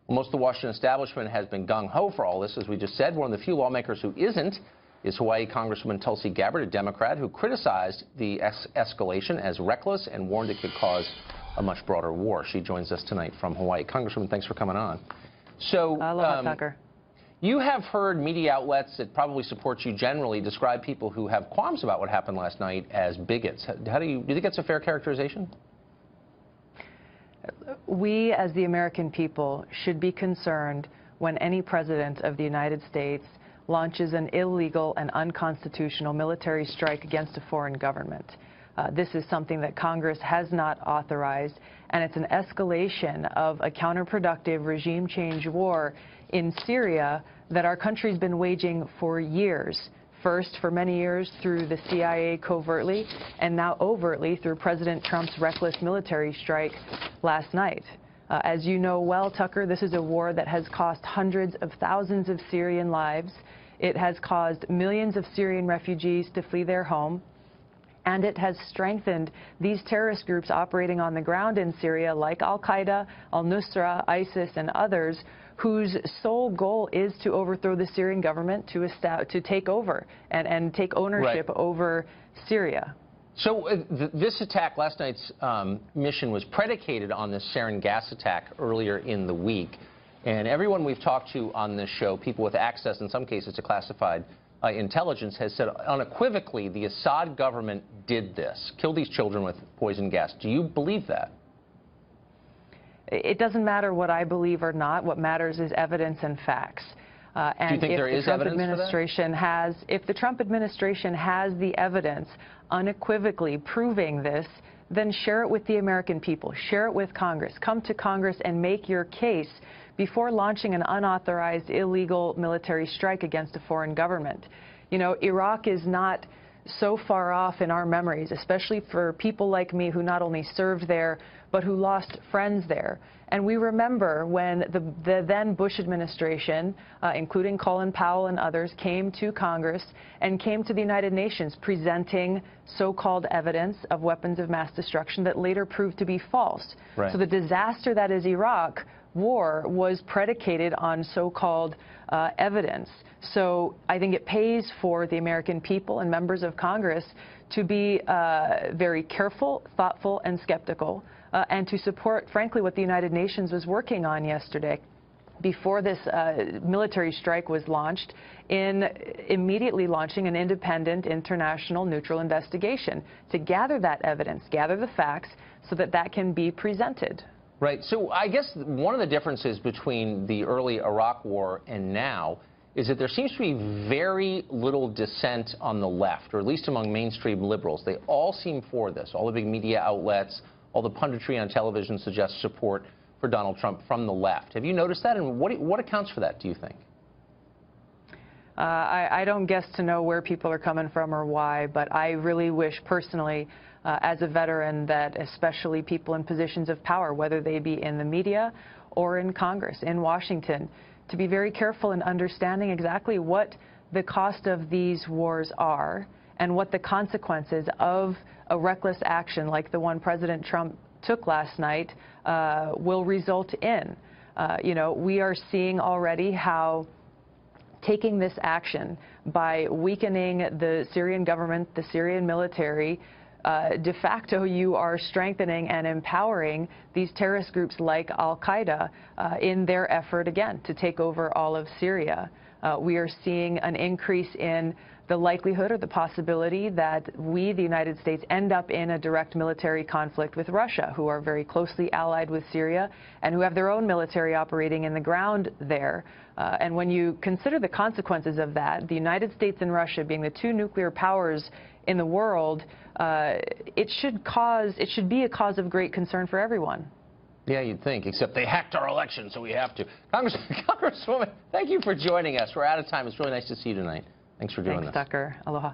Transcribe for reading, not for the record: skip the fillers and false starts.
Well, most of the Washington establishment has been gung-ho for all this, as we just said. One of the few lawmakers who isn't is Hawaii Congresswoman Tulsi Gabbard, a Democrat, who criticized the escalation as reckless and warned it could cause a much broader war. She joins us tonight from Hawaii. Congresswoman, thanks for coming on. So, aloha, Tucker. You have heard media outlets that probably support you generally describe people who have qualms about what happened last night as bigots. Do you think that's a fair characterization? We, as the American people, should be concerned when any president of the United States launches an illegal and unconstitutional military strike against a foreign government. This is something that Congress has not authorized, and it's an escalation of a counterproductive regime change war in Syria that our country's been waging for years. First, for many years, through the CIA covertly, and now overtly through President Trump's reckless military strike last night. As you know well, Tucker, this is a war that has cost hundreds of thousands of Syrian lives. It has caused millions of Syrian refugees to flee their home. And it has strengthened these terrorist groups operating on the ground in Syria, like Al-Qaeda, al-Nusra, ISIS, and others, whose sole goal is to overthrow the Syrian government, to take over and take ownership over Syria. So this attack, last night's mission, was predicated on this sarin gas attack earlier in the week. And everyone we've talked to on this show, people with access in some cases to classified intelligence, has said unequivocally the Assad government did this, killed these children with poison gas. Do you believe that? It doesn't matter what I believe or not. What matters is evidence and facts. Do you think there is evidence for that? If the Trump administration has the evidence unequivocally proving this, then share it with the American people. Share it with Congress. Come to Congress and make your case before launching an unauthorized, illegal military strike against a foreign government. You know, Iraq is not so far off in our memories, especially for people like me who not only served there, but who lost friends there. And we remember when the then Bush administration, including Colin Powell and others, came to Congress and came to the United Nations presenting so-called evidence of weapons of mass destruction that later proved to be false. Right. So the disaster that is Iraq war was predicated on so-called evidence. So I think it pays for the American people and members of Congress to be very careful, thoughtful, and skeptical, and to support, frankly, what the United Nations was working on yesterday before this military strike was launched, in immediately launching an independent, international, neutral investigation to gather that evidence, gather the facts, so that that can be presented. Right. So I guess one of the differences between the early Iraq war and now is that there seems to be very little dissent on the left, or at least among mainstream liberals. They all seem for this. All the big media outlets, all the punditry on television suggests support for Donald Trump from the left. Have you noticed that? And what accounts for that, do you think? I don't guess to know where people are coming from or why, but I really wish personally, as a veteran, that especially people in positions of power, whether they be in the media or in Congress, in Washington, to be very careful in understanding exactly what the cost of these wars are and what the consequences of a reckless action like the one President Trump took last night will result in. You know, we are seeing already how taking this action by weakening the Syrian government, the Syrian military, de facto, you are strengthening and empowering these terrorist groups like Al-Qaeda in their effort, again, to take over all of Syria. We are seeing an increase in the likelihood or the possibility that we, the United States, end up in a direct military conflict with Russia, who are very closely allied with Syria and who have their own military operating in the ground there. And when you consider the consequences of that, the United States and Russia being the two nuclear powers in the world, it should be a cause of great concern for everyone. Yeah, you'd think, except they hacked our election, so we have to. Congresswoman, thank you for joining us. We're out of time. It's really nice to see you tonight. Thanks for doing this. Thanks, Tucker. Aloha.